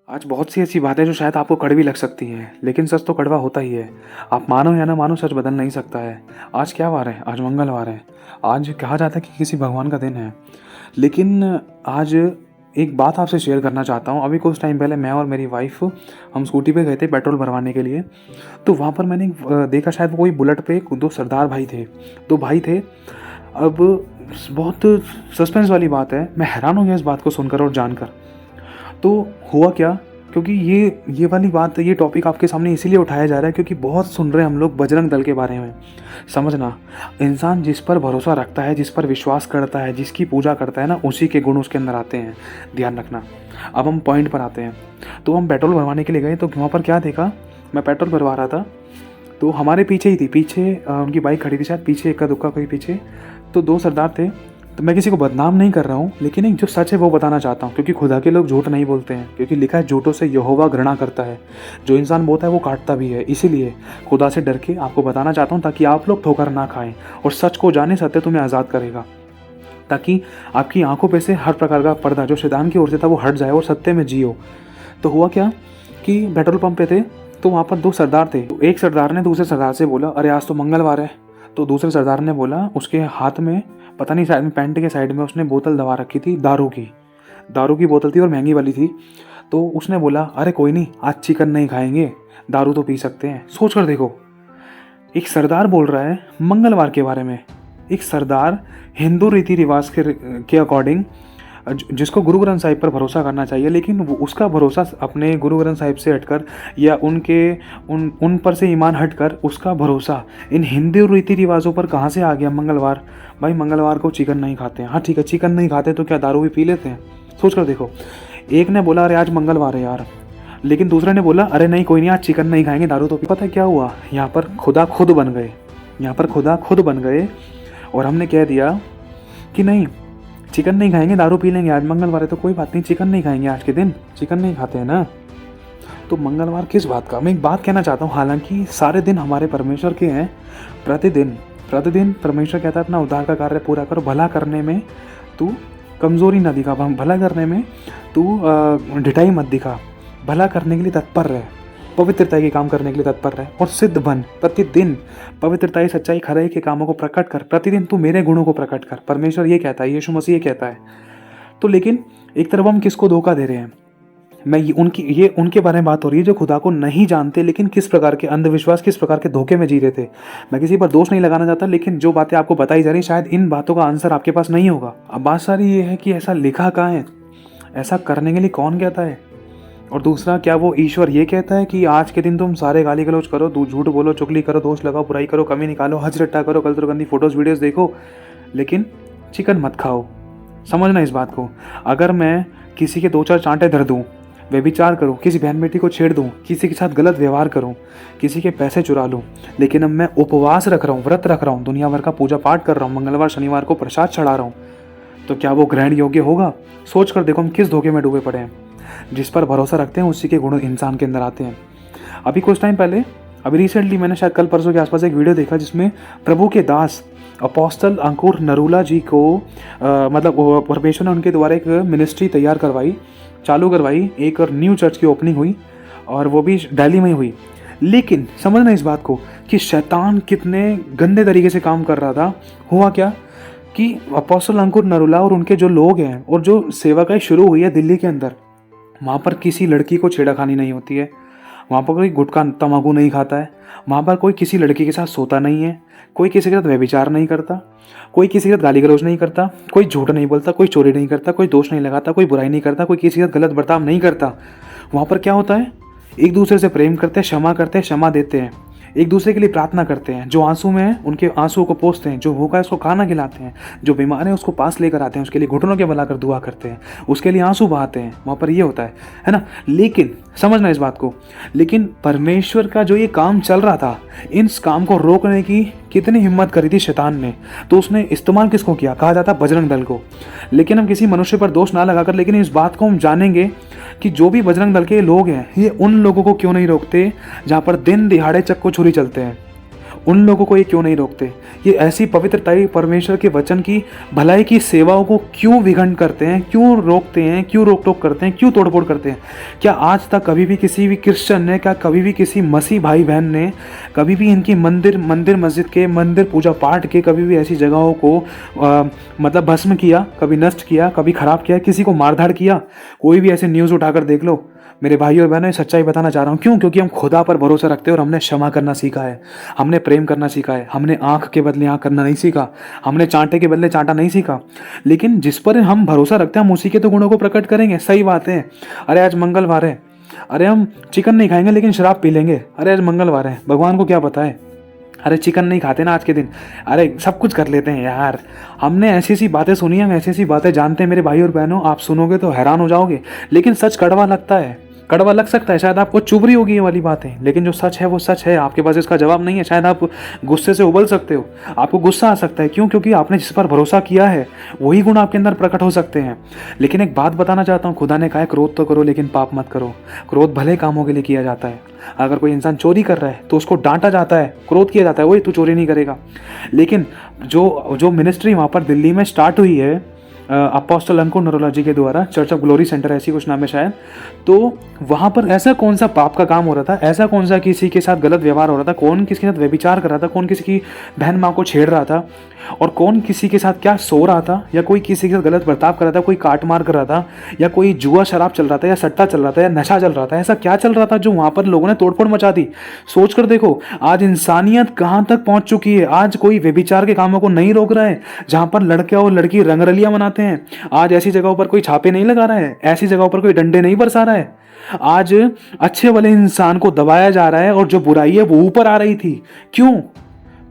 आज बहुत सी ऐसी बातें जो शायद आपको कड़वी लग सकती हैं, लेकिन सच तो कड़वा होता ही है। आप मानो या ना मानो, सच बदल नहीं सकता है। आज क्या वार है? आज मंगलवार है। आज कहा जाता है कि किसी भगवान का दिन है। लेकिन आज एक बात आपसे शेयर करना चाहता हूँ। अभी कुछ टाइम पहले मैं और मेरी वाइफ हम स्कूटी पे गए थे पेट्रोल भरवाने के लिए। तो वहाँ पर मैंने देखा, शायद वो कोई बुलेट पे दो सरदार भाई थे। दो भाई थे। अब बहुत सस्पेंस वाली बात है। मैं हैरान हो गया इस बात को सुनकर और जानकर। तो हुआ क्या? क्योंकि ये वाली बात, ये टॉपिक आपके सामने इसीलिए उठाया जा रहा है क्योंकि बहुत सुन रहे हैं हम लोग बजरंग दल के बारे में। समझना, इंसान जिस पर भरोसा रखता है, जिस पर विश्वास करता है, जिसकी पूजा करता है ना, उसी के गुण उसके अंदर आते हैं। ध्यान रखना। अब हम पॉइंट पर आते हैं। तो हम पेट्रोल भरवाने के लिए गए, तो वहाँ पर क्या देखा, मैं पेट्रोल भरवा रहा था तो हमारे पीछे ही थी, पीछे उनकी बाइक खड़ी थी, शायद पीछे इक्का दुक्का कोई पीछे। तो दो सरदार थे। तो मैं किसी को बदनाम नहीं कर रहा हूँ, लेकिन एक जो सच है वो बताना चाहता हूँ, क्योंकि खुदा के लोग झूठ नहीं बोलते हैं। क्योंकि लिखा है, झूठों से यहोवा घृणा करता है। जो इंसान बोलता है वो काटता भी है। इसीलिए खुदा से डर के आपको बताना चाहता हूँ, ताकि आप लोग ठोकर ना खाएं और सच को जाने। सत्य तुम्हें आज़ाद करेगा, ताकि आपकी आंखों पे से हर प्रकार का पर्दा जो शैतान की ओर से था वो हट जाए और सत्य में जियो। तो हुआ क्या कि पेट्रोल पंप पे थे, तो वहाँ पर दो सरदार थे। तो एक सरदार ने दूसरे सरदार से बोला, अरे आज तो मंगलवार है। तो दूसरे सरदार ने बोला, उसके हाथ में पता नहीं, शायद में पैंट के साइड में उसने बोतल दबा रखी थी, दारू की बोतल थी और महंगी वाली थी। तो उसने बोला, अरे कोई नहीं, आज चिकन नहीं खाएंगे, दारू तो पी सकते हैं। सोच कर देखो, एक सरदार बोल रहा है मंगलवार के बारे में। एक सरदार हिंदू रीति रिवाज के अकॉर्डिंग, जिसको गुरु ग्रंथ साहिब पर भरोसा करना चाहिए, लेकिन वो उसका भरोसा अपने गुरु ग्रंथ साहिब से हटकर या उन पर से ईमान हटकर उसका भरोसा इन हिंदू रीति रिवाजों पर कहाँ से आ गया? मंगलवार। भाई मंगलवार को चिकन नहीं खाते हैं। हाँ ठीक है, चिकन नहीं खाते तो क्या दारू भी पी लेते हैं? सोच कर देखो। एक ने बोला, अरे आज मंगलवार है यार, लेकिन दूसरे ने बोला, अरे नहीं कोई नहीं, आज चिकन नहीं खाएंगे, दारू तो पी। पता है क्या हुआ? यहाँ पर खुदा खुद बन गए और हमने कह दिया कि नहीं, चिकन नहीं खाएंगे, दारू पी लेंगे, आज मंगलवार है तो कोई बात नहीं, चिकन नहीं खाएंगे, आज के दिन चिकन नहीं खाते हैं ना। तो मंगलवार किस बात का? मैं एक बात कहना चाहता हूँ, हालांकि सारे दिन हमारे परमेश्वर के हैं। प्रतिदिन परमेश्वर कहता है अपना उद्धार का कार्य पूरा करो, भला करने में तू कमजोरी न दिखा, भला करने में तू ढिठाई मत दिखा, भला करने के लिए तत्पर रहे, पवित्रता के काम करने के लिए तत्पर रहे और सिद्ध बन। प्रतिदिन पवित्रता, सच्चाई, खराई के कामों को प्रकट कर। प्रतिदिन तू मेरे गुणों को प्रकट कर। परमेश्वर ये कहता है, यीशु मसीह ये कहता है। तो लेकिन एक तरफ हम किसको धोखा दे रहे हैं? उनके बारे में बात हो रही है जो खुदा को नहीं जानते, लेकिन किस प्रकार के अंधविश्वास, किस प्रकार के धोखे में जी रहे थे। मैं किसी पर दोष नहीं लगाना चाहता, लेकिन जो बातें आपको बताई जा रही, शायद इन बातों का आंसर आपके पास नहीं होगा। अब बात सारी ये है कि ऐसा लिखा कहाँ है? ऐसा करने के लिए कौन कहता है? और दूसरा, क्या वो ईश्वर ये कहता है कि आज के दिन तुम सारे गाली गलौज करो, झूठ बोलो, चुगली करो, दोष लगाओ, बुराई करो, कमी निकालो, हज रट्टा करो, गंदी फोटोज वीडियोस देखो, लेकिन चिकन मत खाओ? समझना इस बात को। अगर मैं किसी के दो चार चांटे धर दूँ, व्यभिचार करूँ, किसी बहन बेटी को छेड़ दूँ, किसी के साथ गलत व्यवहार करूँ, किसी के पैसे चुरा लूँ, लेकिन अब मैं उपवास रख रहा हूँ, व्रत रख रहा हूँ, दुनिया भर का पूजा पाठ कर रहा हूँ, मंगलवार शनिवार को प्रसाद चढ़ा रहा हूँ, तो क्या वो ग्रहण योग्य होगा? सोच कर देखो हम किस धोखे में डूबे पड़े हैं। जिस पर भरोसा रखते हैं उसी के गुण इंसान के अंदर आते हैं। अभी कुछ टाइम पहले, अभी रिसेंटली मैंने शायद कल परसों के आसपास एक वीडियो देखा, जिसमें प्रभु के दास अपोस्टल अंकुर नरूला जी को मतलब परमेश्वर ने उनके द्वारा एक मिनिस्ट्री चालू करवाई। एक न्यू चर्च की ओपनिंग हुई और वो भी दिल्ली में हुई। लेकिन समझना इस बात को कि शैतान कितने गंदे तरीके से काम कर रहा था। हुआ क्या कि अपोस्टल अंकुर नरूला और उनके जो लोग हैं और जो सेवाकाई शुरू हुई है दिल्ली के अंदर, वहाँ पर किसी लड़की को छेड़खानी नहीं होती है, वहाँ पर कोई गुटखा तम्बाकू नहीं खाता है, वहाँ पर कोई किसी लड़की के साथ सोता नहीं है, कोई किसी के साथ व्यभिचार नहीं करता, कोई किसी के साथ गाली गलौज नहीं करता, कोई झूठ नहीं बोलता, कोई चोरी नहीं करता, कोई दोष नहीं लगाता, कोई बुराई नहीं करता, कोई किसी के साथ गलत बर्ताव नहीं करता। वहाँ पर क्या होता है? एक दूसरे से प्रेम करते हैं, क्षमा करते हैं, क्षमा देते हैं, एक दूसरे के लिए प्रार्थना करते हैं, जो आंसू में है उनके आंसुओं को पोंछते हैं, जो भूखा है उसको खाना खिलाते हैं, जो बीमार है उसको पास लेकर आते हैं, उसके लिए घुटनों के बल आकर दुआ करते हैं, उसके लिए आंसू बहाते हैं। वहाँ पर ये होता है ना। लेकिन समझना इस बात को, लेकिन परमेश्वर का जो ये काम चल रहा था, इस काम को रोकने की कितनी हिम्मत करी थी शैतान ने, तो उसने इस्तेमाल किसको किया? कहा जाता बजरंग दल को। लेकिन हम किसी मनुष्य पर दोष ना लगाकर, लेकिन इस बात को हम जानेंगे कि जो भी बजरंग दल के लोग हैं, ये उन लोगों को क्यों नहीं रोकते जहाँ पर दिन दिहाड़े चक्को छुरी चलते हैं, उन लोगों को ये क्यों नहीं रोकते? ये ऐसी पवित्रताई परमेश्वर के वचन की भलाई की सेवाओं को क्यों विघटन करते हैं, क्यों रोकते हैं, क्यों रोक टोक करते हैं, क्यों तोड़फोड़ करते हैं? क्या आज तक कभी भी किसी भी क्रिश्चियन ने, क्या कभी भी किसी मसीह भाई बहन ने कभी भी इनकी मंदिर मस्जिद के, मंदिर पूजा पाठ के कभी भी ऐसी जगहों को मतलब भस्म किया, कभी नष्ट किया, कभी खराब किया, किसी को मारधाड़ किया? कोई भी ऐसे न्यूज़ उठाकर देख लो। मेरे भाई और बहनों, ये सच्चाई बताना चाह रहा हूँ। क्यों? क्योंकि हम खुदा पर भरोसा रखते हैं और हमने क्षमा करना सीखा है, हमने प्रेम करना सीखा है, हमने आंख के बदले आंख करना नहीं सीखा, हमने चांटे के बदले चांटा नहीं सीखा। लेकिन जिस पर हम भरोसा रखते हैं हम उसी के तो गुणों को प्रकट करेंगे। सही बात है। अरे आज मंगलवार है, अरे हम चिकन नहीं खाएंगे लेकिन शराब पी लेंगे। अरे आज मंगलवार है, भगवान को क्या पता है? अरे चिकन नहीं खाते ना आज के दिन, अरे सब कुछ कर लेते हैं यार। हमने ऐसी ऐसी बातें सुनी हैं, हम ऐसी ऐसी बातें जानते हैं मेरे भाई और बहनों, आप सुनोगे तो हैरान हो जाओगे। लेकिन सच कड़वा लगता है, कड़वा लग सकता है, शायद आपको चुभ रही होगी ये वाली बातें, लेकिन जो सच है वो सच है। आपके पास इसका जवाब नहीं है, शायद आप गुस्से से उबल सकते हो, आपको गुस्सा आ सकता है। क्यों? क्योंकि आपने जिस पर भरोसा किया है वही गुण आपके अंदर प्रकट हो सकते हैं। लेकिन एक बात बताना चाहता हूँ, खुदा ने कहा है क्रोध तो करो लेकिन पाप मत करो। क्रोध भले कामों के लिए किया जाता है। अगर कोई इंसान चोरी कर रहा है तो उसको डांटा जाता है, क्रोध किया जाता है, वही तू चोरी नहीं करेगा। लेकिन जो मिनिस्ट्री वहाँ पर दिल्ली में स्टार्ट हुई है अपोस्टल अंकुर नरोला जी के द्वारा, चर्च ऑफ ग्लोरी सेंटर ऐसी कुछ नाम है शायद, तो वहाँ पर ऐसा कौन सा पाप का काम हो रहा था, ऐसा कौन सा किसी के साथ गलत व्यवहार हो रहा था, कौन किसी के साथ व्यभिचार कर रहा था, कौन किसी की बहन माँ को छेड़ रहा था, और कौन किसी के साथ क्या सो रहा था, या कोई किसी के साथ गलत बर्ताव कर रहा था, कोई काट मार कर रहा था, या कोई जुआ शराब चल रहा था, या सट्टा चल रहा था, या नशा चल रहा था, ऐसा क्या चल रहा था जो वहाँ पर लोगों ने तोड़फोड़ मचा दी? सोच कर देखो आज इंसानियत कहाँ तक पहुँच चुकी है। आज कोई व्यभिचार के कामों को नहीं रोक रहा है, जहाँ पर लड़के और लड़की रंगरलियाँ मनाते हैं। आज ऐसी जगहों पर कोई छापे नहीं लगा रहा है, ऐसी जगहों पर कोई डंडे नहीं बरसा रहा है। आज अच्छे वाले इंसान को दबाया जा रहा है और जो बुराई है वो ऊपर आ रही थी।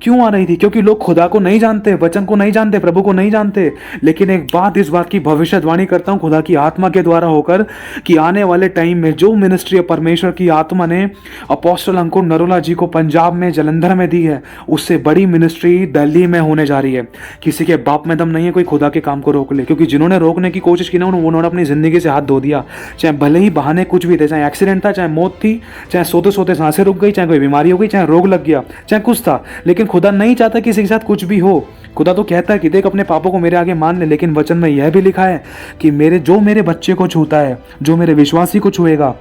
क्यों आ रही थी? क्योंकि लोग खुदा को नहीं जानते, वचन को नहीं जानते, प्रभु को नहीं जानते। लेकिन एक बात, इस बात की भविष्यवाणी करता हूं खुदा की आत्मा के द्वारा होकर, कि आने वाले टाइम में जो मिनिस्ट्री परमेश्वर की आत्मा ने अपोस्टल अंकुर नरोला जी को पंजाब में जलंधर में दी है, उससे बड़ी मिनिस्ट्री दिल्ली में होने जा रही है। किसी के बाप में दम नहीं है कोई खुदा के काम को रोक ले, क्योंकि जिन्होंने रोकने की कोशिश की ना उन्होंने अपनी जिंदगी से हाथ धो दिया। चाहे भले ही बहाने कुछ भी थे, चाहे एक्सीडेंट था, चाहे मौत थी, चाहे सोते सोते सांसें रुक गई, चाहे कोई बीमारी हो गई, चाहे रोग लग गया, चाहे कुछ था, लेकिन खुदा नहीं चाहता किसी के साथ कुछ भी हो। खुदा तो कहता है कि देख अपने पापों को मेरे आगे मान ले, लेकिन वचन में यह भी लिखा है कि जो मेरे बच्चे को छूता है, जो मेरे विश्वासी को छुएगा,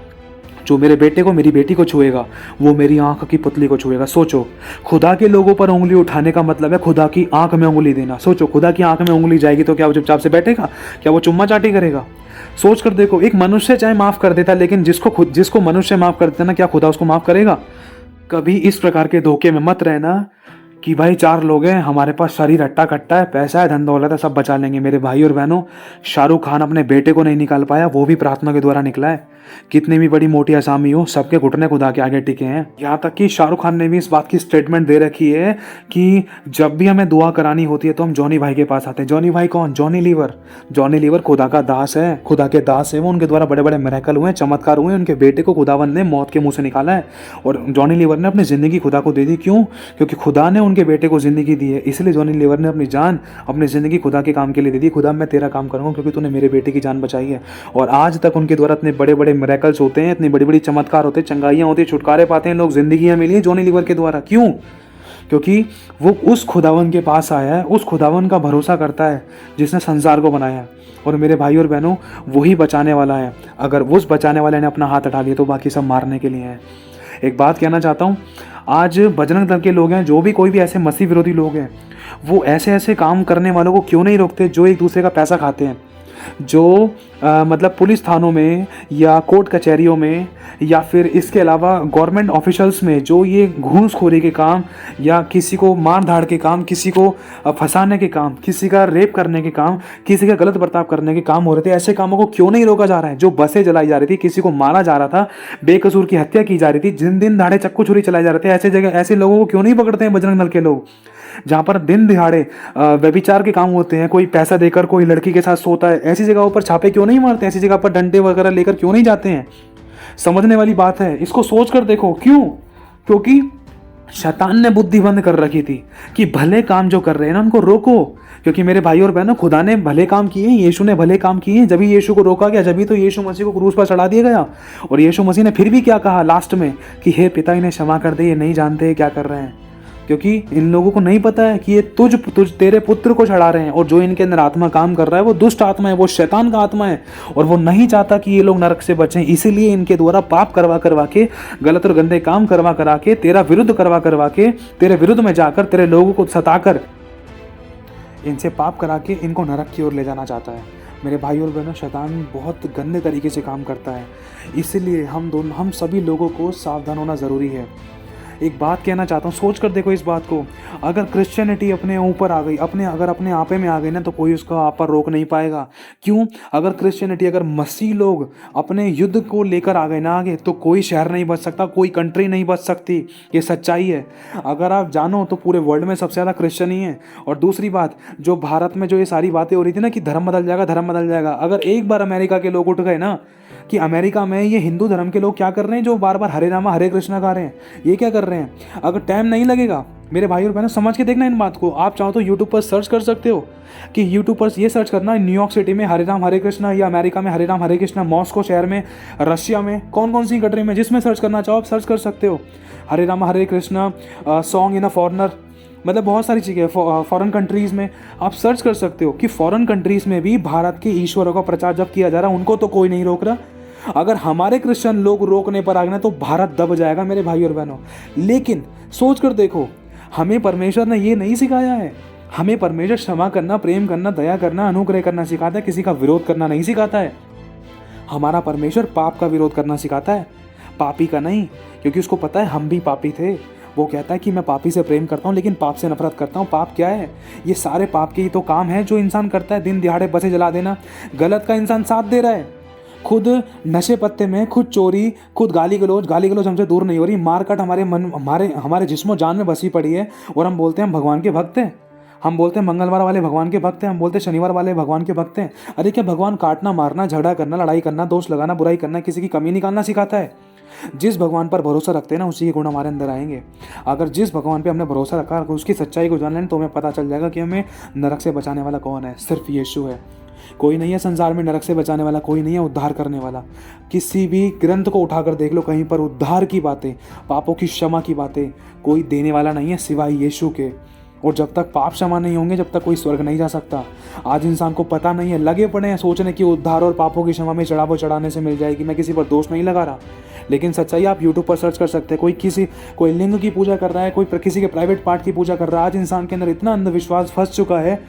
जो मेरे बेटे को, मेरी बेटी को छुएगा, वो मेरी आंख की पुतली को छुएगा। सोचो, खुदा के लोगों पर उंगली उठाने का मतलब है खुदा की आंख में उंगली देना। सोचो, खुदा की आंख में उंगली जाएगी तो क्या वो चुपचाप से बैठेगा? क्या वो चुम्मा चाटी करेगा? सोच कर देखो, एक मनुष्य चाहे माफ कर देता, लेकिन जिसको मनुष्य माफ कर देता ना, क्या खुदा उसको माफ करेगा? कभी इस प्रकार के धोखे में मत रहना कि भाई 4 लोग हैं, हमारे पास शरीर हट्टा कट्टा है, पैसा है, धन दौलत है, सब बचा लेंगे। मेरे भाई और बहनों, शाहरुख खान अपने बेटे को नहीं निकाल पाया, वो भी प्रार्थना के द्वारा निकला है। कितनी भी बड़ी मोटी आसामी हो, सबके घुटने खुदा के आगे टिके हैं। यहाँ तक कि शाहरुख खान ने भी इस बात की स्टेटमेंट दे रखी है कि जब भी हमें दुआ करानी होती है तो हम जॉनी भाई के पास आते हैं। जॉनी भाई कौन? Johnny liver. जॉनी लीवर खुदा का दास है, खुदा के दास है वो। उनके द्वारा बड़े बड़े मिरेकल हुए, चमत्कार हुए। उनके बेटे को खुदावन ने मौत के मुंह से निकाला है, और जॉनी लीवर ने अपनी जिंदगी खुदा को दे दी। क्यों? क्योंकि खुदा ने उनके बेटे को जिंदगी दी है, इसलिए जॉनी लीवर ने अपनी जान, अपनी जिंदगी खुदा के काम के लिए दे दी। खुदा, मैं तेरा काम करूंगा क्योंकि तूने मेरे बेटे की जान बचाई है। और आज तक उनके द्वारा इतने बड़े बड़े मिरेकल्स होते हैं, इतनी बड़ी बड़ी चमत्कार होते हैं, चंगाइयां होती है, छुटकारे पाते हैं लोग, जिंदगियां मिली है जॉनी लीवर के द्वारा। क्यों? क्योंकि वो उस खुदावन के पास आया है, उस खुदावन का भरोसा करता है जिसने संसार को बनाया है। और मेरे भाई और बहनों, वही बचाने वाला है। अगर उस बचाने वाले ने अपना हाथ हटा लिया तो बाकी सब मारने के लिए है। एक बात कहना चाहता हूँ, आज बजरंग दल के लोग हैं, जो भी कोई भी ऐसे मसीह विरोधी लोग हैं, वो ऐसे ऐसे काम करने वालों को क्यों नहीं रोकते जो एक दूसरे का पैसा खाते हैं, जो मतलब पुलिस थानों में या कोर्ट कचहरियों में या फिर इसके अलावा गवर्नमेंट ऑफिशल्स में जो ये घूसखोरी के काम या किसी को मार धाड़ के काम, किसी को फंसाने के काम, किसी का रेप करने के काम, किसी का गलत बर्ताव करने के काम हो रहे थे, ऐसे कामों को क्यों नहीं रोका जा रहा है? जो बसें जलाई जा रही थी, किसी को मारा जा रहा था, बेकसूर की हत्या की जा रही थी, दिन दाड़े चक्कू छुरी चलाए जा रहे थे, ऐसे जगह ऐसे लोगों को क्यों नहीं पकड़ते हैं बजरंग दल के लोग? जहाँ पर दिन दिहाड़े व्यभिचार के काम होते हैं, कोई पैसा देकर कोई लड़की के साथ सोता है, ऐसी जगहों पर छापे क्यों नहीं मारते? ऐसी जगह पर डंडे वगैरह लेकर क्यों नहीं जाते हैं? समझने वाली बात है, इसको सोच कर देखो। क्यों? क्योंकि शैतान ने बुद्धि बंद कर रखी थी कि भले काम जो कर रहे हैं ना उनको रोको। क्योंकि मेरे भाई और बहनों, खुदा ने भले काम किए, यीशु ने भले काम किए, जब भी यीशु को रोका गया, जब भी तो यीशु मसीह को क्रूस पर चढ़ा दिया गया। और यीशु मसीह ने फिर भी क्या कहा लास्ट में कि हे पिता, इन्हें क्षमा कर दे, ये नहीं जानते क्या कर रहे हैं। क्योंकि इन लोगों को नहीं पता है कि ये तुझ तेरे पुत्र को चढ़ा रहे हैं, और जो इनके अंदर आत्मा काम कर रहा है वो दुष्ट आत्मा है, वो शैतान का आत्मा है, और वो नहीं चाहता कि ये लोग नरक से बचें। इसीलिए इनके द्वारा पाप करवा करवा के, गलत और गंदे काम करवा करा के, तेरा विरुद्ध करवा करवा के, तेरे विरुद्ध में जाकर तेरे लोगों को सताकर इनसे पाप करा के इनको नरक की ओर ले जाना चाहता है। मेरे भाई और बहनों, शैतान बहुत गंदे तरीके से काम करता है। इसलिए हम सभी लोगों को सावधान होना ज़रूरी है। एक बात कहना चाहता हूँ, सोच कर देखो इस बात को। अगर क्रिश्चियनिटी अपने ऊपर आ गई, अगर अपने आपे में आ गई ना, तो कोई उसका आप पर रोक नहीं पाएगा। क्यों? अगर क्रिश्चियनिटी, अगर मसीह लोग अपने युद्ध को लेकर आ गए ना आगे, तो कोई शहर नहीं बच सकता, कोई कंट्री नहीं बच सकती। ये सच्चाई है। अगर आप जानो तो पूरे वर्ल्ड में सबसे ज़्यादा क्रिश्चियन ही है। और दूसरी बात, जो भारत में जो ये सारी बातें हो रही थी ना कि धर्म बदल जाएगा, धर्म बदल जाएगा, अगर एक बार अमेरिका के लोग उठ गए ना कि अमेरिका में ये हिंदू धर्म के लोग क्या कर रहे हैं, जो बार बार हरे रामा हरे कृष्णा गा रहे हैं, ये क्या कर रहे हैं, अगर टाइम नहीं लगेगा मेरे भाई और बहनों, समझ के देखना इन बात को। आप चाहो तो यूट्यूब पर सर्च कर सकते हो कि यूट्यूब पर ये सर्च करना, न्यूयॉर्क सिटी में हरे राम हरे कृष्णा, या अमेरिका में हरे राम हरे कृष्णा, मॉस्को शहर में, रशिया में, कौन कौन सी कंट्री में, जिसमें सर्च करना चाहो आप सर्च कर सकते हो। Hare Ram Hare Krishna song in a foreigner, मतलब बहुत सारी चीज़ें फॉरेन कंट्रीज़ में आप सर्च कर सकते हो कि फॉरेन कंट्रीज़ में भी भारत के ईश्वरों का प्रचार जब किया जा रहा है, उनको तो कोई नहीं रोक रहा। अगर हमारे क्रिश्चियन लोग रोकने पर आ गए तो भारत दब जाएगा मेरे भाई और बहनों। लेकिन सोच कर देखो, हमें परमेश्वर ने ये नहीं सिखाया है। हमें परमेश्वर क्षमा करना, प्रेम करना, दया करना, अनुग्रह करना सिखाता है, किसी का विरोध करना नहीं सिखाता है। हमारा परमेश्वर पाप का विरोध करना सिखाता है, पापी का नहीं, क्योंकि उसको पता है हम भी पापी थे। वो कहता है कि मैं पापी से प्रेम करता हूँ लेकिन पाप से नफरत करता हूँ। पाप क्या है? ये सारे पाप के ही तो काम है जो इंसान करता है। दिन दिहाड़े बसें जला देना, गलत का इंसान साथ दे रहा है, खुद नशे पत्ते में, खुद चोरी, खुद गाली गलौज हमसे दूर नहीं हो रही। मारकाट हमारे मन, हमारे जिस्मो जान में बसी पड़ी है, और हम बोलते हैं हम भगवान के भक्त हैं। हम बोलते हैं मंगलवार वाले भगवान के भक्त हैं, हम बोलते हैं शनिवार वाले भगवान के भक्त हैं। अरे क्या भगवान काटना, मारना, झगड़ा करना, लड़ाई करना, दोष लगाना, बुराई करना, किसी की कमी निकालना सिखाता है? जिस भगवान पर भरोसा रखते हैं ना, उसी के गुण हमारे अंदर आएंगे। अगर जिस भगवान पे हमने भरोसा रखा, उसकी सच्चाई को जान लें, तो हमें पता चल जाएगा कि हमें नरक से बचाने वाला कौन है। सिर्फ यीशु है। कोई नहीं है संसार में नरक से बचाने वाला, कोई नहीं है उद्धार करने वाला। किसी भी ग्रंथ को उठाकर देख लो, कहीं पर उद्धार की बातें, पापों की क्षमा की बातें कोई देने वाला नहीं है सिवाय यीशु के। और जब तक पाप क्षमा नहीं होंगे, जब तक कोई स्वर्ग नहीं जा सकता। आज इंसान को पता नहीं है, लगे पड़े हैं सोचने की उद्धार और पापों की क्षमा में चढ़ाने से मिल जाएगी। मैं किसी पर दोष नहीं लगा रहा, लेकिन सच्चाई आप यूट्यूब पर सर्च कर सकते हैं। कोई लिंग की पूजा कर रहा है, कोई किसी के प्राइवेट पार्ट की पूजा कर रहा है। आज इंसान के अंदर इतना अंधविश्वास फंस चुका है,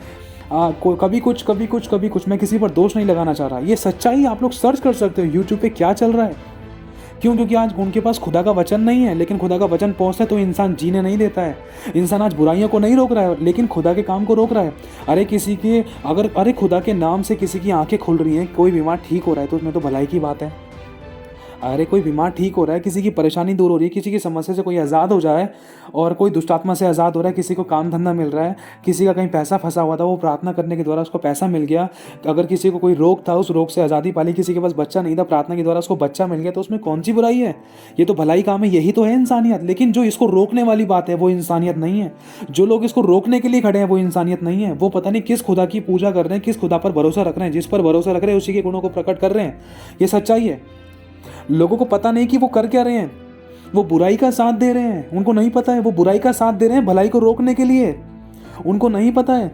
कभी कुछ। मैं किसी पर दोष नहीं लगाना चाह रहा, ये सच्चाई आप लोग सर्च कर सकते हो यूट्यूब पे क्या चल रहा है। क्यों? क्योंकि आज उनके पास खुदा का वचन नहीं है, लेकिन खुदा का वचन पहुंचता है तो इंसान जीने नहीं देता है। इंसान आज बुराइयों को नहीं रोक रहा है, लेकिन खुदा के काम को रोक रहा है। अरे खुदा के नाम से किसी की आंखें खुल रही हैं, कोई बीमार ठीक हो रहा है, तो उसमें तो भलाई की बात है। अरे कोई बीमार ठीक हो रहा है, किसी की परेशानी दूर हो रही है, किसी की समस्या से कोई आज़ाद हो जाए, और कोई दुष्टात्मा से आज़ाद हो रहा है, किसी को काम धंधा मिल रहा है, किसी का कहीं पैसा फंसा हुआ था, वो प्रार्थना करने के द्वारा उसको पैसा मिल गया। अगर किसी को कोई रोग था, उस रोग से आज़ादी पाली, किसी के पास बच्चा नहीं था, प्रार्थना के द्वारा उसको बच्चा मिल गया, तो उसमें कौन सी बुराई है? ये तो भलाई काम है, यही तो है इंसानियत। लेकिन जो इसको रोकने वाली बात है वो इंसानियत नहीं है। जो लोग इसको रोकने के लिए खड़े हैं वो इंसानियत नहीं है। वो पता नहीं किस खुदा की पूजा कर रहे हैं, किस खुदा पर भरोसा रख रहे हैं। जिस पर भरोसा रख रहे हैं उसी के गुणों को प्रकट कर रहे हैं। ये सच्चाई है। लोगों को पता नहीं कि वो कर क्या रहे हैं, वो बुराई का साथ दे रहे हैं। उनको नहीं पता है वो बुराई का साथ दे रहे हैं भलाई को रोकने के लिए, उनको नहीं पता है।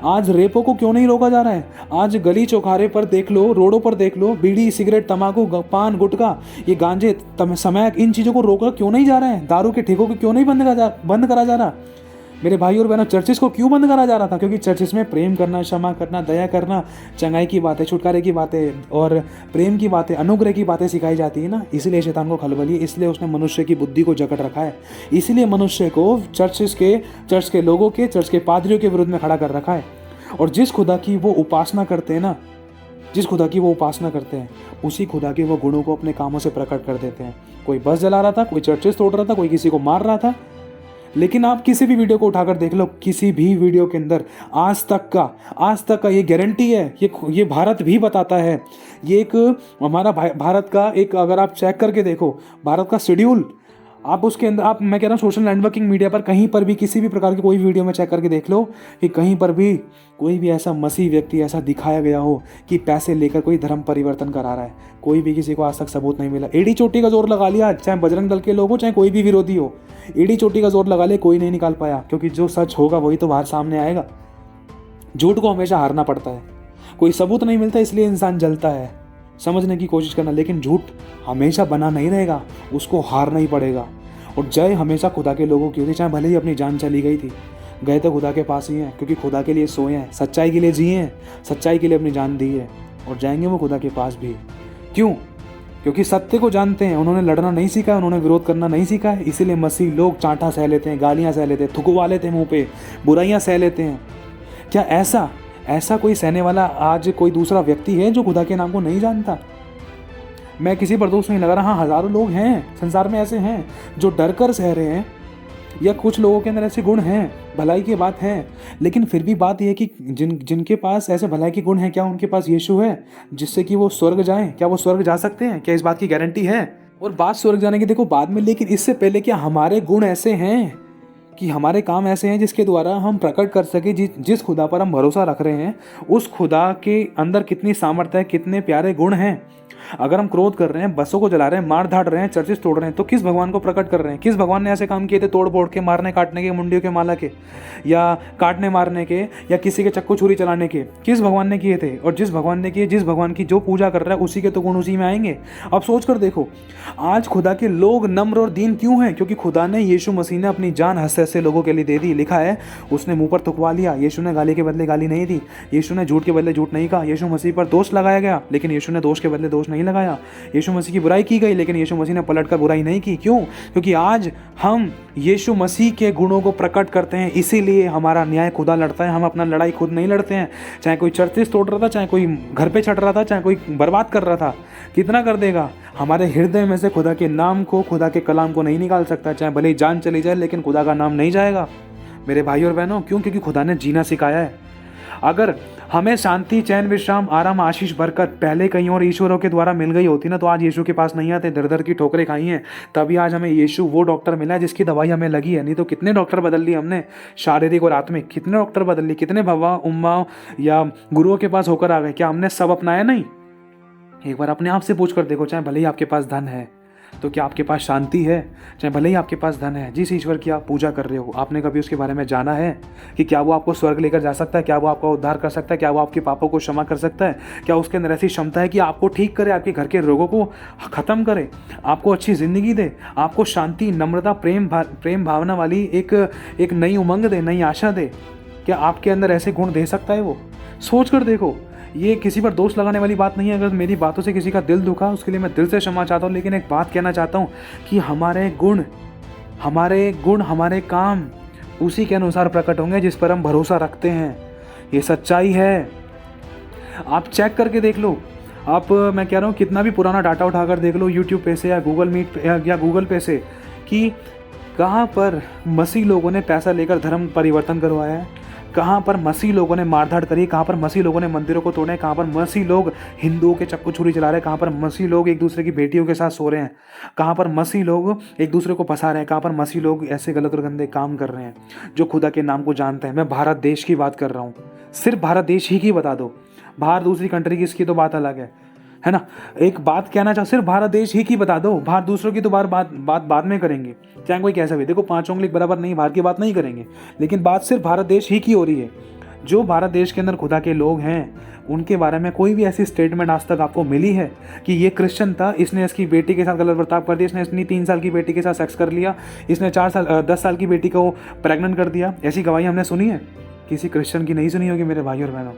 आज रेपों को क्यों नहीं रोका जा रहा है? आज गली चौखारे पर देख लो, रोडों पर देख लो, बीड़ी, सिगरेट, तंबाकू, पान, गुटखा, ये गांजे, समय, इन चीज़ों को रोका क्यों नहीं जा रहा है? दारू के ठेकों को क्यों नहीं बंद करा जा रहा? मेरे भाई और बहनों, चर्चिस को क्यों बंद करा जा रहा था? क्योंकि चर्चिस में प्रेम करना, क्षमा करना, दया करना, चंगाई की बातें, छुटकारे की बातें और प्रेम की बातें, अनुग्रह की बातें सिखाई जाती है ना। इसलिए शैतान को खलबली, इसलिए उसने मनुष्य की बुद्धि को जकड़ रखा है। इसीलिए मनुष्य को चर्च के लोगों के, चर्च के पादरियों के विरुद्ध में खड़ा कर रखा है। और जिस खुदा की वो उपासना करते हैं ना, उसी खुदा के वो गुणों को अपने कामों से प्रकट कर देते हैं। कोई बस जला रहा था, कोई चर्चेस तोड़ रहा था, कोई किसी को मार रहा था। लेकिन आप किसी भी वीडियो को उठाकर देख लो, किसी भी वीडियो के अंदर आज तक का ये गारंटी है, ये भारत भी बताता है। ये एक हमारा भारत का एक, अगर आप चेक करके देखो, भारत का शेड्यूल आप उसके अंदर आप मैं कह रहा हूँ सोशल नेटवर्किंग मीडिया पर कहीं पर भी किसी भी प्रकार की कोई वीडियो में चेक करके देख लो कि कहीं पर भी कोई भी ऐसा मसीह व्यक्ति ऐसा दिखाया गया हो कि पैसे लेकर कोई धर्म परिवर्तन करा रहा है। कोई भी किसी को आज तक सबूत नहीं मिला। एड़ी चोटी का जोर लगा लिया, चाहे बजरंग दल के लोग हो चाहे कोई भी विरोधी हो, एड़ी चोटी का जोर लगा ले, कोई नहीं निकाल पाया। क्योंकि जो सच होगा वही तो बाहर सामने आएगा। झूठ को हमेशा हारना पड़ता है। कोई सबूत नहीं मिलता इसलिए इंसान जलता है। समझने की कोशिश करना, लेकिन झूठ हमेशा बना नहीं रहेगा, उसको हारना ही पड़ेगा। और जय हमेशा खुदा के लोगों की होती, चाहे भले ही अपनी जान चली गई थी, गए तो खुदा के पास ही हैं, क्योंकि खुदा के लिए सोए हैं, सच्चाई के लिए जिए हैं, सच्चाई के लिए अपनी जान दी है, और जाएंगे वो खुदा के पास भी। क्यों? क्योंकि सत्य को जानते हैं। उन्होंने लड़ना नहीं सीखा, उन्होंने विरोध करना नहीं सीखा है। इसीलिए मसीह लोग चांटा सह लेते हैं, गालियाँ सह लेते हैं, थुकवा लेते हैं मुँह पे, बुराइयाँ सह लेते हैं। क्या ऐसा कोई सहने वाला आज कोई दूसरा व्यक्ति है जो खुदा के नाम को नहीं जानता? मैं किसी पर दोष नहीं लगा रहा। हाँ, हज़ारों लोग हैं संसार में ऐसे हैं जो डर कर सह रहे हैं, या कुछ लोगों के अंदर ऐसे गुण हैं, भलाई की बात है। लेकिन फिर भी बात यह है कि जिनके पास ऐसे भलाई के गुण हैं, क्या उनके पास यीशु है जिससे कि वो स्वर्ग जाएं? क्या वो स्वर्ग जा सकते हैं? क्या इस बात की गारंटी है? और बात स्वर्ग जाने की देखो बाद में, लेकिन इससे पहले क्या हमारे गुण ऐसे हैं कि हमारे काम ऐसे हैं जिसके द्वारा हम प्रकट कर सके जिस खुदा पर हम भरोसा रख रहे हैं उस खुदा के अंदर कितनी सामर्थ्य है, कितने प्यारे गुण हैं। अगर हम क्रोध कर रहे हैं, बसों को जला रहे हैं, मार धाड़ रहे हैं, चर्चेस तोड़ रहे हैं, तो किस भगवान को प्रकट कर रहे हैं? किस भगवान ने ऐसे काम किए थे तोड़ फोड़ के, मारने काटने के, मुंडियों के माला के, या काटने मारने के, या किसी के चक्कू छुरी चलाने के? किस भगवान ने किए थे? और जिस भगवान ने किए, जिस भगवान की जो पूजा कर रहा है उसी के तो गुण उसी में आएंगे। अब सोच कर देखो, आज खुदा के लोग नम्र और दीन क्यों हैं? क्योंकि खुदा ने, यीशु मसीह ने अपनी जान हंसते हंसते लोगों के लिए दे दी। लिखा है उसने मुंह पर थुकवा लिया। यीशु ने गाली के बदले गाली नहीं दी, यीशु ने झूठ के बदले झूठ नहीं कहा। यीशु मसीह पर दोष लगाया गया, लेकिन यीशु ने दोष के बदले दोष नहीं लगाया। यीशु मसीह की बुराई की गई, लेकिन यीशु मसीह ने पलटकर बुराई नहीं की। क्यों? क्योंकि आज हम यीशु मसीह के गुणों को प्रकट करते हैं, इसीलिए हमारा न्याय खुदा लड़ता है। हम अपना लड़ाई खुद नहीं लड़ते हैं। चाहे कोई चर्चेस तोड़ रहा था, चाहे कोई घर पे छट रहा था, चाहे कोई बर्बाद कर रहा था, कितना कर देगा? हमारे हृदय में से खुदा के नाम को, खुदा के कलाम को नहीं निकाल सकता। चाहे भले ही जान चली जाए, लेकिन खुदा का नाम नहीं जाएगा मेरे भाई और बहनों। क्यों? क्योंकि खुदा ने जीना सिखाया है। अगर हमें शांति, चैन, विश्राम, आराम, आशीष, बरकत पहले कहीं और ईश्वरों के द्वारा मिल गई होती ना, तो आज यीशु के पास नहीं आते, दर दर की ठोकरें खाई हैं। तभी आज हमें यीशु वो डॉक्टर मिला है जिसकी दवाई हमें लगी है। नहीं तो कितने डॉक्टर बदल लिए हमने, शारीरिक और आत्मिक, कितने डॉक्टर बदल लिए, कितने भवा उम्मा या गुरुओं के पास होकर आ गए। क्या हमने सब अपनाया? नहीं। एक बार अपने आप से पूछ कर देखो, चाहे भले ही आपके पास धन है तो क्या आपके पास शांति है? चाहे भले ही आपके पास धन है, जिस ईश्वर की आप पूजा कर रहे हो, आपने कभी उसके बारे में जाना है कि क्या वो आपको स्वर्ग लेकर जा सकता है? क्या वो आपका उद्धार कर सकता है? क्या वो आपके पापों को क्षमा कर सकता है? क्या उसके अंदर ऐसी क्षमता है कि आपको ठीक करे, आपके घर के रोगों को खत्म करे, आपको अच्छी जिंदगी दे, आपको शांति, नम्रता, प्रेम भावना वाली एक नई उमंग दे, नई आशा दे? क्या आपके अंदर ऐसे गुण दे सकता है वो? सोच कर देखो। ये किसी पर दोष लगाने वाली बात नहीं है। अगर मेरी बातों से किसी का दिल दुखा, उसके लिए मैं दिल से क्षमा चाहता हूँ। लेकिन एक बात कहना चाहता हूँ कि हमारे गुण, हमारे काम उसी के अनुसार प्रकट होंगे जिस पर हम भरोसा रखते हैं। ये सच्चाई है। आप चेक करके देख लो। आप, मैं कह रहा हूँ, कितना भी पुराना डाटा उठाकर देख लो, यूट्यूब पे से या गूगल मीट या गूगल पे से, कि कहाँ पर मसीह लोगों ने पैसा लेकर धर्म परिवर्तन करवाया है, कहाँ पर मसीह लोगों ने मारधाड़ करी, कहाँ पर मसीह लोगों ने मंदिरों को तोड़े, कहाँ पर मसीह लोग हिंदुओं के चक्कू छुरी चला रहे हैं, कहाँ पर मसीह लोग एक दूसरे की बेटियों के साथ सो रहे हैं, कहाँ पर मसीह लोग एक दूसरे को फंसा रहे हैं, कहाँ पर मसीह लोग ऐसे गलत और गंदे काम कर रहे हैं जो खुदा के नाम को जानते हैं। मैं भारत देश की बात कर रहा हूँ, सिर्फ भारत देश ही की बता दो। बाहर दूसरी कंट्री की, इसकी तो बात अलग है ना। एक बात कहना चाहो, सिर्फ भारत देश ही की बता दो, बाहर दूसरों की तो बात बाद में करेंगे, चाहे कोई कैसा भी। देखो, 5 उंगली बराबर नहीं, बाहर की बात नहीं करेंगे, लेकिन बात सिर्फ भारत देश ही की हो रही है। जो भारत देश के अंदर खुदा के लोग हैं, उनके बारे में कोई भी ऐसी स्टेटमेंट आज तक आपको मिली है कि ये क्रिश्चियन था, इसने इसकी बेटी के साथ गलत बर्ताव कर दिया, इसने अपनी 3 साल की बेटी के साथ सेक्स कर लिया, इसने 10 साल की बेटी को प्रेग्नेंट कर दिया? ऐसी गवाही हमने सुनी है? किसी क्रिश्चियन की नहीं सुनी होगी मेरे भाई और बहनों।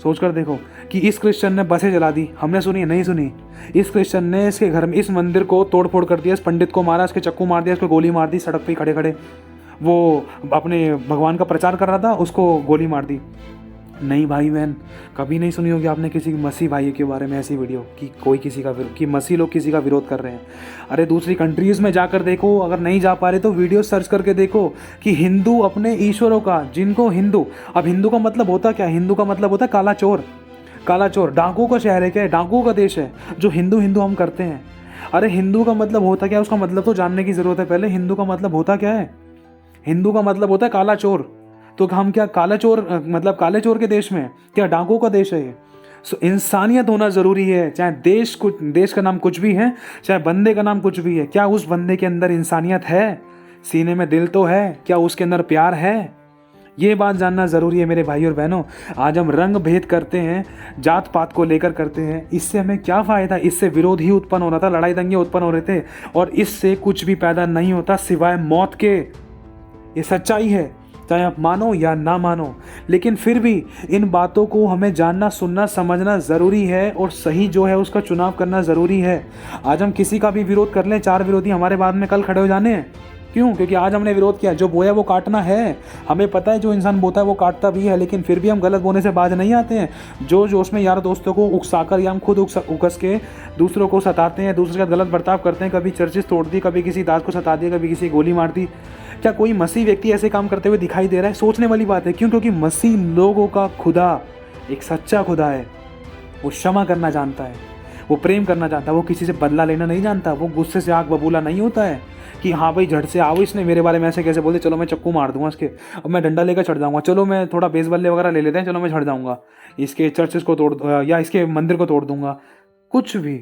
सोच कर देखो कि इस क्रिश्चियन ने बसें जला दी, हमने सुनी है? नहीं सुनी। इस क्रिश्चियन ने इसके घर में, इस मंदिर को तोड़ फोड़ कर दिया, इस पंडित को मारा, इसके चक्कू मार दिया, इसको गोली मार दी, सड़क पे खड़े खड़े वो अपने भगवान का प्रचार कर रहा था, उसको गोली मार दी। नहीं भाई बहन, कभी नहीं सुनी होगी आपने किसी मसीह भाई के बारे में ऐसी वीडियो कि कोई किसी का कि मसीह लोग किसी का विरोध कर रहे हैं। अरे दूसरी कंट्रीज़ में जाकर देखो, अगर नहीं जा पा रहे तो वीडियो सर्च करके देखो कि हिंदू अपने ईश्वरों का, जिनको हिंदू, अब हिंदू का मतलब होता क्या? हिंदू का मतलब होता है काला चोर। काला चोर, डाकुओं का शहर है क्या? डाकुओं का देश है जो हिंदू हम करते हैं। अरे हिंदू का मतलब होता क्या है, उसका मतलब तो जानने की जरूरत है पहले। हिंदू का मतलब होता क्या है? हिंदू का मतलब होता है काला चोर। तो हम क्या काला चोर, मतलब काले चोर के देश में हैं? क्या डाकुओं का देश है ये? सो इंसानियत होना जरूरी है। चाहे देश का नाम कुछ भी है, चाहे बंदे का नाम कुछ भी है, क्या उस बंदे के अंदर इंसानियत है? सीने में दिल तो है, क्या उसके अंदर प्यार है? ये बात जानना जरूरी है मेरे भाई और बहनों। आज हम रंग भेद करते हैं, जात पात को लेकर करते हैं, इससे हमें क्या फायदा? इससे विरोध ही उत्पन्न हो रहा था, लड़ाई दंगे उत्पन्न हो रहे थे, और इससे कुछ भी पैदा नहीं होता सिवाय मौत के। ये सच्चाई है, चाहे आप मानो या ना मानो। लेकिन फिर भी इन बातों को हमें जानना, सुनना, समझना ज़रूरी है, और सही जो है उसका चुनाव करना ज़रूरी है। आज हम किसी का भी विरोध कर लें, 4 विरोधी हमारे बाद में कल खड़े हो जाने हैं। क्यों? क्योंकि आज हमने विरोध किया। जो बोया वो काटना है। हमें पता है जो इंसान बोता है वो काटता भी है, लेकिन फिर भी हम गलत बोने से बाज नहीं आते हैं। जो जोश में यार दोस्तों को उकसाकर या हम खुद उकस के दूसरों को सताते हैं, दूसरे का गलत बर्ताव करते हैं, कभी चर्चिस तोड़ दी, कभी किसी दास को सता दिया, कभी किसी गोली मार दी। क्या कोई मसीह व्यक्ति ऐसे काम करते हुए दिखाई दे रहा है? सोचने वाली बात है। क्यों? क्योंकि मसीह लोगों का खुदा एक सच्चा खुदा है। वो क्षमा करना जानता है, वो प्रेम करना जानता है, वो किसी से बदला लेना नहीं जानता, वो गुस्से से आग बबूला नहीं होता है कि हाँ भाई झट से आओ, इसने मेरे बारे में ऐसे कैसे बोले, चलो मैं चक्कू मार दूंगा इसके, अब मैं डंडा लेकर चढ़ जाऊंगा, चलो मैं थोड़ा बेसबल्ले वगैरह ले लेते हैं, चलो मैं चढ़ जाऊंगा, इसके चर्चेस को तोड़ या इसके मंदिर को तोड़ दूंगा। कुछ भी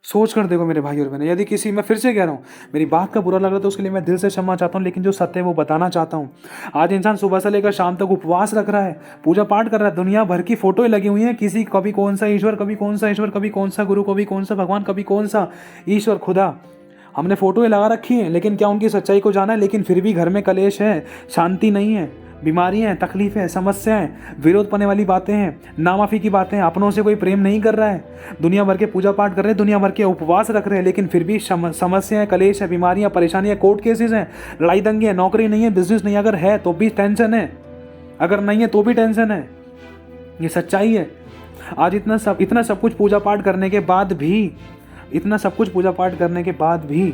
सोच कर देखो मेरे भाई और बहन। यदि किसी, मैं फिर से कह रहा हूँ, मेरी बात का बुरा लग रहा है तो उसके लिए मैं दिल से क्षमा चाहता हूँ, लेकिन जो सत्य है वो बताना चाहता हूँ। आज इंसान सुबह से लेकर शाम तक उपवास रख रहा है, पूजा पाठ कर रहा है, दुनिया भर की फोटोएं लगी हुई हैं, किसी कभी कौन सा ईश्वर, कभी कौन सा ईश्वर, कभी कौन सा गुरु, कभी कौन सा भगवान, कभी कौन सा ईश्वर खुदा। हमने फोटोएं लगा रखी हैं, लेकिन क्या उनकी सच्चाई को जाना है? लेकिन फिर भी घर में कलेश है, शांति नहीं है, बीमारियां हैं, तकलीफें, समस्याएं, विरोध पाने वाली बातें हैं, नामाफी की बातें हैं, अपनों से कोई प्रेम नहीं कर रहा है, दुनिया भर के पूजा पाठ कर रहे हैं, दुनिया भर के उपवास रख रहे हैं, लेकिन फिर भी समस्याएं, कलेश है, बीमारियां, परेशानियां, कोर्ट केसेस हैं, लड़ाई दंगे हैं, नौकरी नहीं है, बिजनेस नहीं, अगर है तो भी टेंशन है, अगर नहीं है तो भी टेंशन है। ये सच्चाई है। आज इतना सब कुछ पूजा पाठ करने के बाद भी, इतना सब कुछ पूजा पाठ करने के बाद भी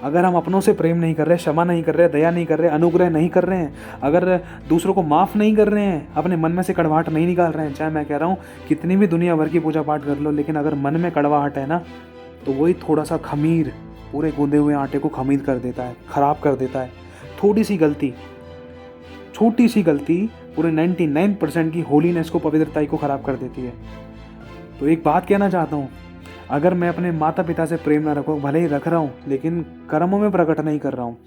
अगर हम अपनों से प्रेम नहीं कर रहे, क्षमा नहीं कर रहे, दया नहीं कर रहे, अनुग्रह नहीं कर रहे हैं, अगर दूसरों को माफ़ नहीं कर रहे हैं, अपने मन में से कड़वाहट नहीं निकाल रहे हैं, चाहे मैं कह रहा हूँ कितनी भी दुनिया भर की पूजा पाठ कर लो, लेकिन अगर मन में कड़वाहट है ना, तो वही थोड़ा सा खमीर पूरे गूंदे हुए आटे को खमीर कर देता है, ख़राब कर देता है। थोड़ी सी गलती, छोटी सी गलती पूरे 99% की होलीनेस को, पवित्रता को ख़राब कर देती है। तो एक बात कहना चाहता हूँ, अगर मैं अपने माता पिता से प्रेम ना रखूँ, भले ही रख रहा हूँ, लेकिन कर्मों में प्रकट नहीं कर रहा हूँ।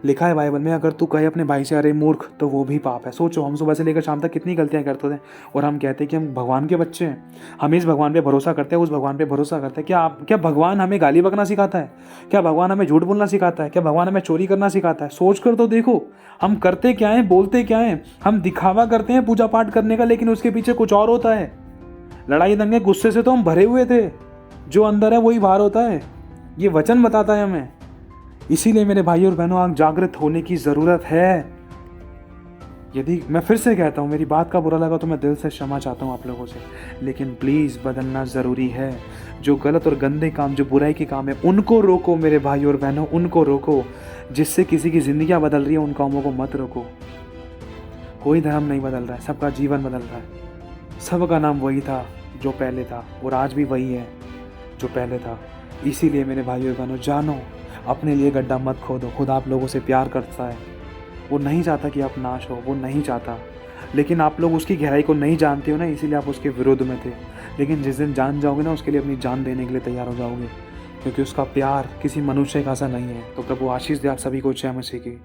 लिखा है बाइबल में, अगर तू कहे अपने भाई से अरे मूर्ख, तो वो भी पाप है। सोचो, हम सुबह से लेकर शाम तक कितनी गलतियाँ करते थे, और हम कहते हैं कि हम भगवान के बच्चे हैं, हम इस भगवान पे भरोसा करते हैं, उस भगवान पे भरोसा करते हैं। क्या भगवान हमें गाली बकना सिखाता है? क्या भगवान हमें झूठ बोलना सिखाता है? क्या भगवान हमें चोरी करना सिखाता है? सोच कर तो देखो, हम करते क्या है, बोलते क्या है। हम दिखावा करते हैं पूजा पाठ करने का, लेकिन उसके पीछे कुछ और होता है। लड़ाई दंगे, गुस्से से तो हम भरे हुए थे, जो अंदर है वही बाहर होता है। ये वचन बताता है हमें। इसीलिए मेरे भाई और बहनों, आज जागृत होने की ज़रूरत है। यदि मैं फिर से कहता हूँ, मेरी बात का बुरा लगा तो मैं दिल से क्षमा चाहता हूँ आप लोगों से, लेकिन प्लीज़ बदलना ज़रूरी है। जो गलत और गंदे काम, जो बुराई के काम है, उनको रोको मेरे भाई और बहनों, उनको रोको। जिससे किसी की ज़िंदगियाँ बदल रही है, उन कामों को मत रोको। कोई धर्म नहीं बदल रहा है, सबका जीवन बदल रहा है। सबका नाम वही था जो पहले था, और आज भी वही है जो पहले था। इसीलिए मेरे भाइयों बहनों, जानो, अपने लिए गड्ढा मत खोदो। खुदा आप लोगों से प्यार करता है, वो नहीं चाहता कि आप नाश हो, वो नहीं चाहता। लेकिन आप लोग उसकी गहराई को नहीं जानते हो ना, इसीलिए आप उसके विरोध में थे। लेकिन जिस दिन जान जाओगे ना, उसके लिए अपनी जान देने के लिए तैयार हो जाओगे, क्योंकि उसका प्यार किसी मनुष्य का सा नहीं है। तो प्रभु आशीष दे आप सभी को। जय मसीह की।